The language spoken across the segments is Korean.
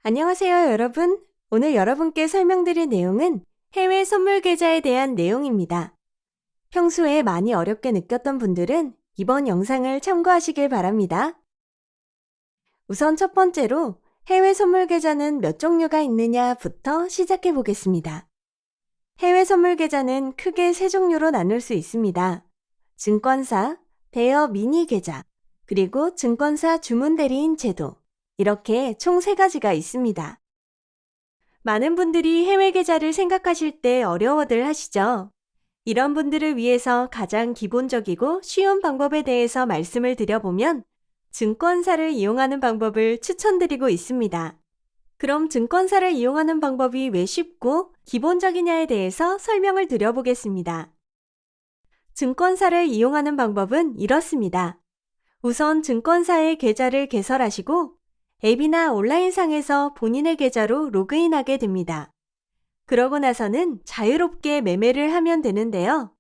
안녕하세요, 여러분. 오늘 여러분께 설명드릴 내용은 해외 선물 계좌에 대한 내용입니다. 평소에 많이 어렵게 느꼈던 분들은 이번 영상을 참고하시길 바랍니다. 우선 첫 번째로 해외 선물 계좌는 몇 종류가 있느냐부터 시작해 보겠습니다. 해외 선물 계좌는 크게 세 종류로 나눌 수 있습니다. 증권사, 대여 미니 계좌, 그리고 증권사 주문 대리인 제도. 이렇게 총 세 가지가 있습니다. 많은 분들이 해외 계좌를 생각하실 때 어려워들 하시죠? 이런 분들을 위해서 가장 기본적이고 쉬운 방법에 대해서 말씀을 드려보면 증권사를 이용하는 방법을 추천드리고 있습니다. 그럼 증권사를 이용하는 방법이 왜 쉽고 기본적이냐에 대해서 설명을 드려보겠습니다. 증권사를 이용하는 방법은 이렇습니다. 우선 증권사의 계좌를 개설하시고 앱이나 온라인상에서 본인의 계좌로 로그인하게 됩니다. 그러고 나서는 자유롭게 매매를 하면 되는데요.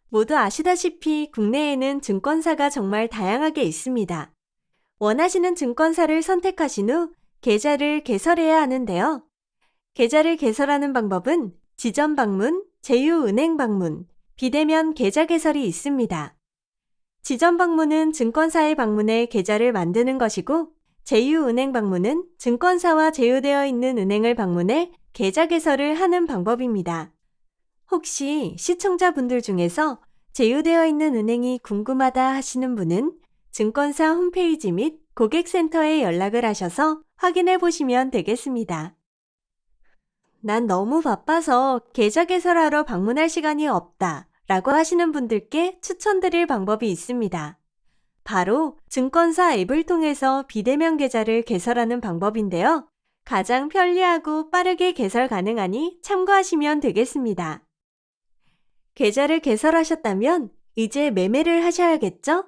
모두 아시다시피 국내에는 증권사가 정말 다양하게 있습니다. 원하시는 증권사를 선택하신 후 계좌를 개설해야 하는데요. 계좌를 개설하는 방법은 지점 방문, 제휴은행 방문, 비대면 계좌 개설이 있습니다. 지점 방문은 증권사에 방문해 계좌를 만드는 것이고 제휴은행 방문은 증권사와 제휴되어 있는 은행을 방문해 계좌 개설을 하는 방법입니다. 혹시 시청자분들 중에서 제휴되어 있는 은행이 궁금하다 하시는 분은 증권사 홈페이지 및 고객센터에 연락을 하셔서 확인해 보시면 되겠습니다. 난 너무 바빠서 계좌 개설하러 방문할 시간이 없다 라고 하시는 분들께 추천드릴 방법이 있습니다. 바로 증권사 앱을 통해서 비대면 계좌를 개설하는 방법인데요. 가장 편리하고 빠르게 개설 가능하니 참고하시면 되겠습니다. 계좌를 개설하셨다면 이제 매매를 하셔야겠죠?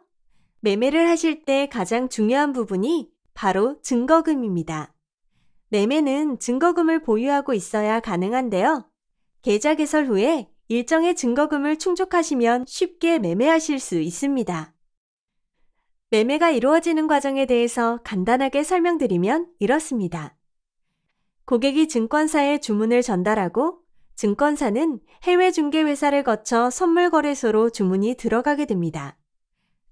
매매를 하실 때 가장 중요한 부분이 바로 증거금입니다. 매매는 증거금을 보유하고 있어야 가능한데요. 계좌 개설 후에 일정의 증거금을 충족하시면 쉽게 매매하실 수 있습니다. 매매가 이루어지는 과정에 대해서 간단하게 설명드리면 이렇습니다. 고객이 증권사에 주문을 전달하고 증권사는 해외 중개회사를 거쳐 선물거래소로 주문이 들어가게 됩니다.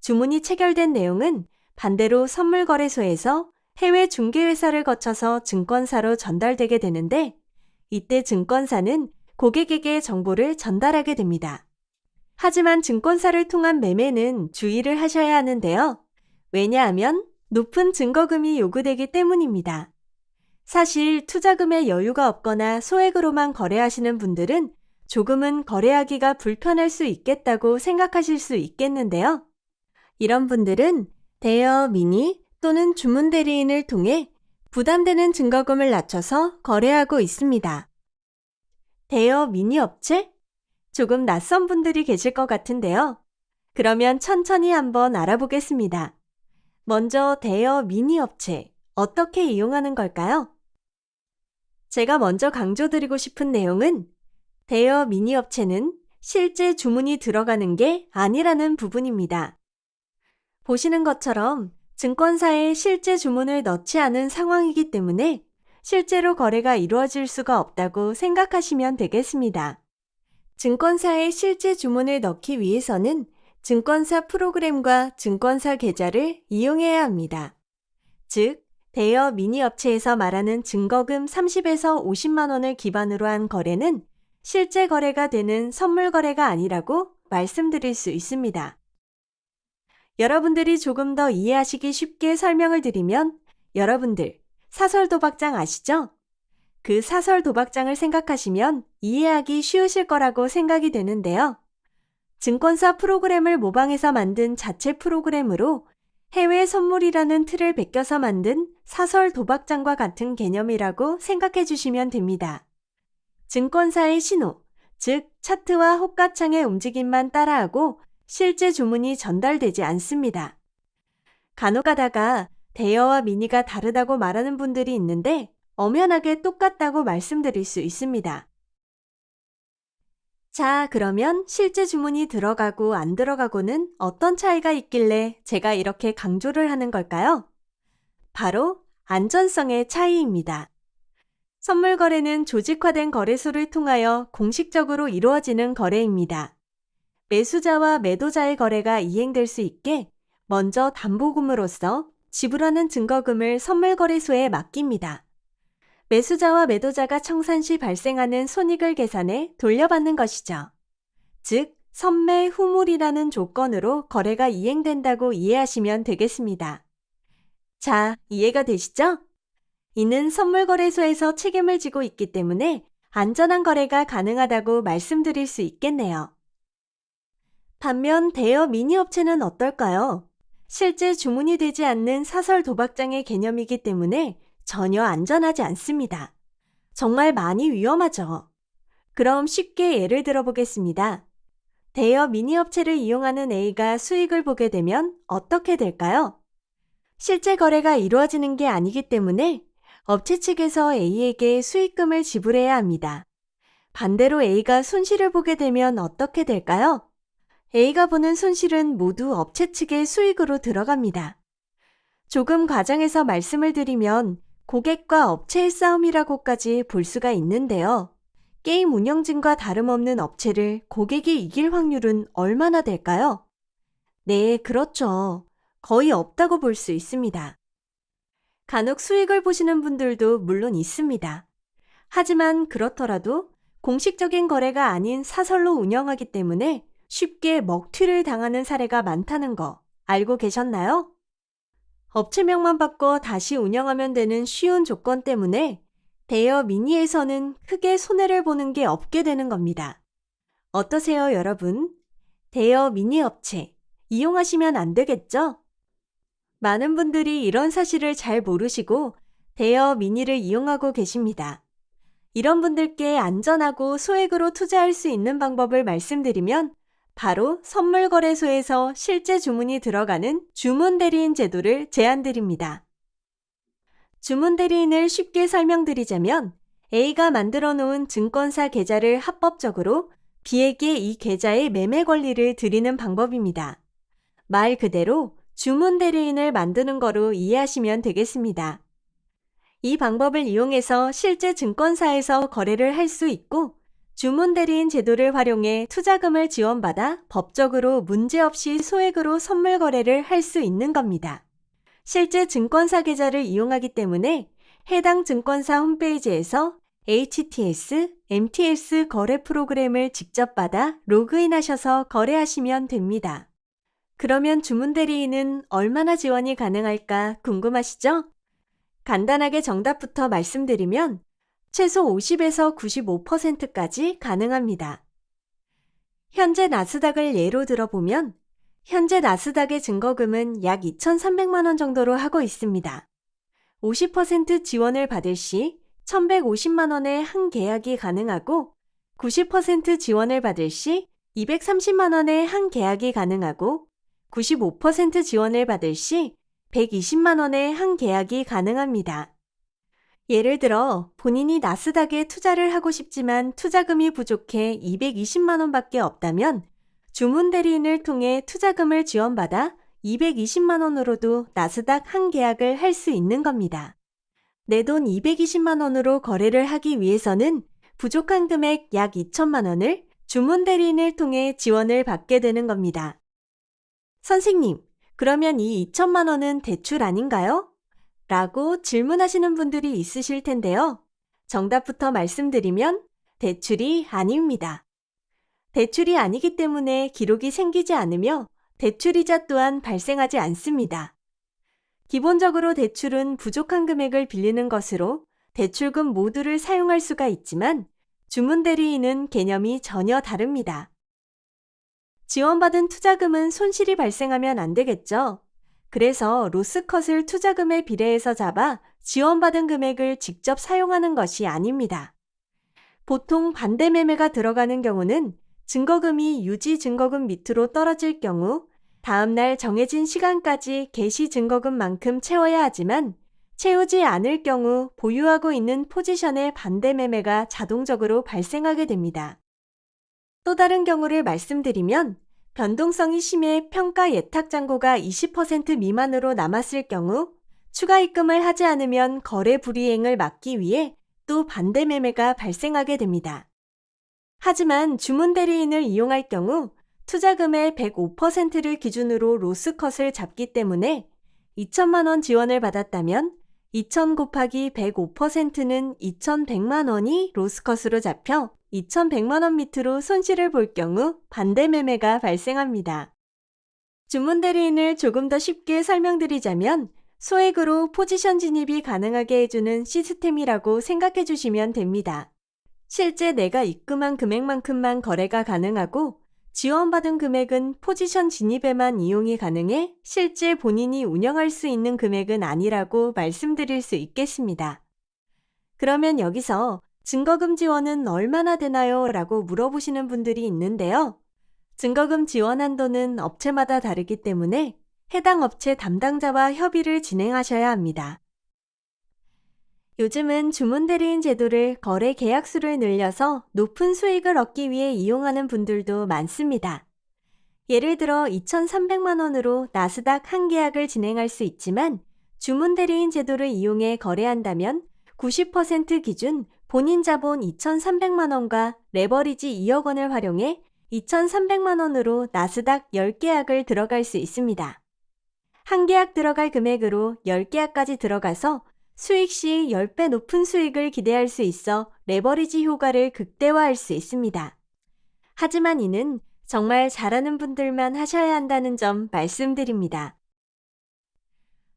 주문이 체결된 내용은 반대로 선물거래소에서 해외 중개회사를 거쳐서 증권사로 전달되게 되는데 이때 증권사는 고객에게 정보를 전달하게 됩니다. 하지만 증권사를 통한 매매는 주의를 하셔야 하는데요. 왜냐하면 높은 증거금이 요구되기 때문입니다. 사실 투자금에 여유가 없거나 소액으로만 거래하시는 분들은 조금은 거래하기가 불편할 수 있겠다고 생각하실 수 있겠는데요. 이런 분들은 대여 미니 또는 주문 대리인을 통해 부담되는 증거금을 낮춰서 거래하고 있습니다. 대여 미니 업체? 조금 낯선 분들이 계실 것 같은데요. 그러면 천천히 한번 알아보겠습니다. 먼저 대여 미니 업체, 어떻게 이용하는 걸까요? 제가 먼저 강조드리고 싶은 내용은 대여 미니 업체는 실제 주문이 들어가는 게 아니라는 부분입니다. 보시는 것처럼 증권사에 실제 주문을 넣지 않은 상황이기 때문에 실제로 거래가 이루어질 수가 없다고 생각하시면 되겠습니다. 증권사에 실제 주문을 넣기 위해서는 증권사 프로그램과 증권사 계좌를 이용해야 합니다. 즉, 대여 미니 업체에서 말하는 증거금 30에서 50만 원을 기반으로 한 거래는 실제 거래가 되는 선물 거래가 아니라고 말씀드릴 수 있습니다. 여러분들이 조금 더 이해하시기 쉽게 설명을 드리면 여러분들 사설 도박장 아시죠? 그 사설 도박장을 생각하시면 이해하기 쉬우실 거라고 생각이 되는데요. 증권사 프로그램을 모방해서 만든 자체 프로그램으로 해외 선물이라는 틀을 베껴서 만든 사설 도박장과 같은 개념이라고 생각해 주시면 됩니다. 증권사의 신호, 즉 차트와 호가창의 움직임만 따라하고 실제 주문이 전달되지 않습니다. 간혹 가다가 대여와 미니가 다르다고 말하는 분들이 있는데 엄연하게 똑같다고 말씀드릴 수 있습니다. 자, 그러면 실제 주문이 들어가고 안 들어가고는 어떤 차이가 있길래 제가 이렇게 강조를 하는 걸까요? 바로 안전성의 차이입니다. 선물 거래는 조직화된 거래소를 통하여 공식적으로 이루어지는 거래입니다. 매수자와 매도자의 거래가 이행될 수 있게 먼저 담보금으로서 지불하는 증거금을 선물거래소에 맡깁니다. 매수자와 매도자가 청산 시 발생하는 손익을 계산해 돌려받는 것이죠. 즉, 선매 후물이라는 조건으로 거래가 이행된다고 이해하시면 되겠습니다. 자, 이해가 되시죠? 이는 선물거래소에서 책임을 지고 있기 때문에 안전한 거래가 가능하다고 말씀드릴 수 있겠네요. 반면 대여 미니업체는 어떨까요? 실제 주문이 되지 않는 사설 도박장의 개념이기 때문에 전혀 안전하지 않습니다. 정말 많이 위험하죠. 그럼 쉽게 예를 들어 보겠습니다. 대여 미니업체를 이용하는 A가 수익을 보게 되면 어떻게 될까요? 실제 거래가 이루어지는 게 아니기 때문에 업체 측에서 A에게 수익금을 지불해야 합니다. 반대로 A가 손실을 보게 되면 어떻게 될까요? A가 보는 손실은 모두 업체 측의 수익으로 들어갑니다. 조금 과장해서 말씀을 드리면 고객과 업체의 싸움이라고까지 볼 수가 있는데요. 게임 운영진과 다름없는 업체를 고객이 이길 확률은 얼마나 될까요? 네, 그렇죠. 거의 없다고 볼 수 있습니다. 간혹 수익을 보시는 분들도 물론 있습니다. 하지만 그렇더라도 공식적인 거래가 아닌 사설로 운영하기 때문에 쉽게 먹튀를 당하는 사례가 많다는 거 알고 계셨나요? 업체명만 바꿔 다시 운영하면 되는 쉬운 조건 때문에 대여 미니에서는 크게 손해를 보는 게 없게 되는 겁니다. 어떠세요, 여러분? 대여 미니 업체 이용하시면 안 되겠죠? 많은 분들이 이런 사실을 잘 모르시고 대여 미니를 이용하고 계십니다. 이런 분들께 안전하고 소액으로 투자할 수 있는 방법을 말씀드리면 바로 선물거래소에서 실제 주문이 들어가는 주문대리인 제도를 제안드립니다. 주문대리인을 쉽게 설명드리자면 A가 만들어 놓은 증권사 계좌를 합법적으로 B에게 이 계좌의 매매 권리를 드리는 방법입니다. 말 그대로 주문대리인을 만드는 거로 이해하시면 되겠습니다. 이 방법을 이용해서 실제 증권사에서 거래를 할 수 있고 주문대리인 제도를 활용해 투자금을 지원받아 법적으로 문제없이 소액으로 선물 거래를 할 수 있는 겁니다. 실제 증권사 계좌를 이용하기 때문에 해당 증권사 홈페이지에서 HTS, MTS 거래 프로그램을 직접 받아 로그인하셔서 거래하시면 됩니다. 그러면 주문대리인은 얼마나 지원이 가능할까 궁금하시죠? 간단하게 정답부터 말씀드리면 최소 50에서 95%까지 가능합니다. 현재 나스닥을 예로 들어보면 현재 나스닥의 증거금은 약 2,300만 원 정도로 하고 있습니다. 50% 지원을 받을 시 1,150만 원의 한 계약이 가능하고 90% 지원을 받을 시 230만 원의 한 계약이 가능하고 95% 지원을 받을 시 120만 원의 한 계약이 가능합니다. 예를 들어 본인이 나스닥에 투자를 하고 싶지만 투자금이 부족해 220만 원밖에 없다면 주문대리인을 통해 투자금을 지원받아 220만 원으로도 나스닥 한 계약을 할 수 있는 겁니다. 내 돈 220만 원으로 거래를 하기 위해서는 부족한 금액 약 2천만 원을 주문대리인을 통해 지원을 받게 되는 겁니다. 선생님, 그러면 이 2천만 원은 대출 아닌가요? 라고 질문하시는 분들이 있으실 텐데요. 정답부터 말씀드리면 대출이 아닙니다. 대출이 아니기 때문에 기록이 생기지 않으며 대출이자 또한 발생하지 않습니다. 기본적으로 대출은 부족한 금액을 빌리는 것으로 대출금 모두를 사용할 수가 있지만 주문대리인은 개념이 전혀 다릅니다. 지원받은 투자금은 손실이 발생하면 안 되겠죠. 그래서 로스컷을 투자금에 비례해서 잡아 지원받은 금액을 직접 사용하는 것이 아닙니다. 보통 반대 매매가 들어가는 경우는 증거금이 유지 증거금 밑으로 떨어질 경우 다음날 정해진 시간까지 개시 증거금만큼 채워야 하지만 채우지 않을 경우 보유하고 있는 포지션의 반대 매매가 자동적으로 발생하게 됩니다. 또 다른 경우를 말씀드리면 변동성이 심해 평가 예탁 잔고가 20% 미만으로 남았을 경우 추가 입금을 하지 않으면 거래 불이행을 막기 위해 또 반대 매매가 발생하게 됩니다. 하지만 주문 대리인을 이용할 경우 투자금의 105%를 기준으로 로스컷을 잡기 때문에 2천만 원 지원을 받았다면 2,000 곱하기 105%는 2,100만 원이 로스컷으로 잡혀 2,100만 원 밑으로 손실을 볼 경우 반대 매매가 발생합니다. 주문 대리인을 조금 더 쉽게 설명드리자면 소액으로 포지션 진입이 가능하게 해주는 시스템이라고 생각해 주시면 됩니다. 실제 내가 입금한 금액만큼만 거래가 가능하고 지원받은 금액은 포지션 진입에만 이용이 가능해 실제 본인이 운영할 수 있는 금액은 아니라고 말씀드릴 수 있겠습니다. 그러면 여기서 증거금 지원은 얼마나 되나요? 라고 물어보시는 분들이 있는데요. 증거금 지원 한도는 업체마다 다르기 때문에 해당 업체 담당자와 협의를 진행하셔야 합니다. 요즘은 주문 대리인 제도를 거래 계약수를 늘려서 높은 수익을 얻기 위해 이용하는 분들도 많습니다. 예를 들어 2,300만 원으로 나스닥 한 계약을 진행할 수 있지만 주문 대리인 제도를 이용해 거래한다면 90% 기준 본인 자본 2,300만 원과 레버리지 2억 원을 활용해 2,300만 원으로 나스닥 10계약을 들어갈 수 있습니다. 한 계약 들어갈 금액으로 10계약까지 들어가서 수익 시 10배 높은 수익을 기대할 수 있어 레버리지 효과를 극대화할 수 있습니다. 하지만 이는 정말 잘하는 분들만 하셔야 한다는 점 말씀드립니다.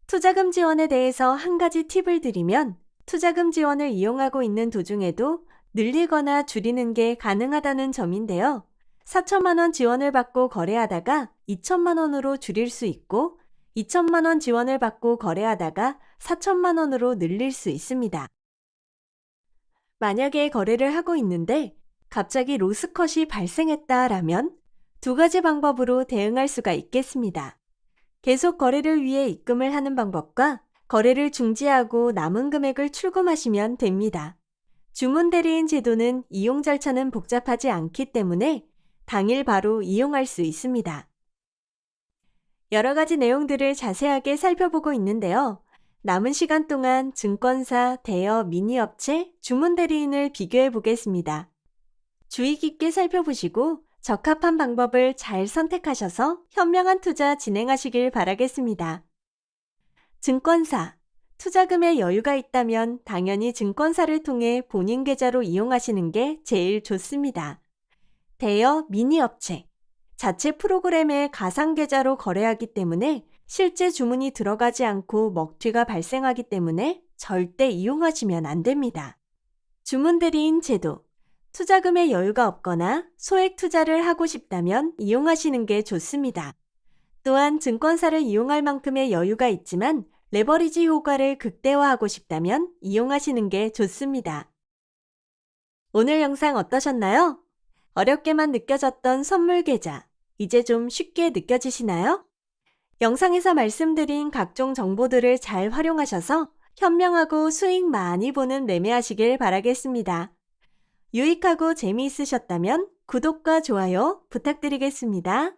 투자금 지원에 대해서 한 가지 팁을 드리면 투자금 지원을 이용하고 있는 도중에도 늘리거나 줄이는 게 가능하다는 점인데요. 4천만 원 지원을 받고 거래하다가 2천만 원으로 줄일 수 있고 2천만 원 지원을 받고 거래하다가 4천만 원으로 늘릴 수 있습니다. 만약에 거래를 하고 있는데 갑자기 로스컷이 발생했다라면 두 가지 방법으로 대응할 수가 있겠습니다. 계속 거래를 위해 입금을 하는 방법과 거래를 중지하고 남은 금액을 출금하시면 됩니다. 주문 대리인 제도는 이용 절차는 복잡하지 않기 때문에 당일 바로 이용할 수 있습니다. 여러 가지 내용들을 자세하게 살펴보고 있는데요. 남은 시간 동안 증권사, 대여, 미니업체, 주문 대리인을 비교해 보겠습니다. 주의 깊게 살펴보시고 적합한 방법을 잘 선택하셔서 현명한 투자 진행하시길 바라겠습니다. 증권사, 투자금에 여유가 있다면 당연히 증권사를 통해 본인 계좌로 이용하시는 게 제일 좋습니다. 대여, 미니업체, 자체 프로그램의 가상 계좌로 거래하기 때문에 실제 주문이 들어가지 않고 먹튀가 발생하기 때문에 절대 이용하시면 안 됩니다. 주문 대리인 제도, 투자금에 여유가 없거나 소액 투자를 하고 싶다면 이용하시는 게 좋습니다. 또한 증권사를 이용할 만큼의 여유가 있지만 레버리지 효과를 극대화하고 싶다면 이용하시는 게 좋습니다. 오늘 영상 어떠셨나요? 어렵게만 느껴졌던 선물 계좌, 이제 좀 쉽게 느껴지시나요? 영상에서 말씀드린 각종 정보들을 잘 활용하셔서 현명하고 수익 많이 보는 매매하시길 바라겠습니다. 유익하고 재미있으셨다면 구독과 좋아요 부탁드리겠습니다.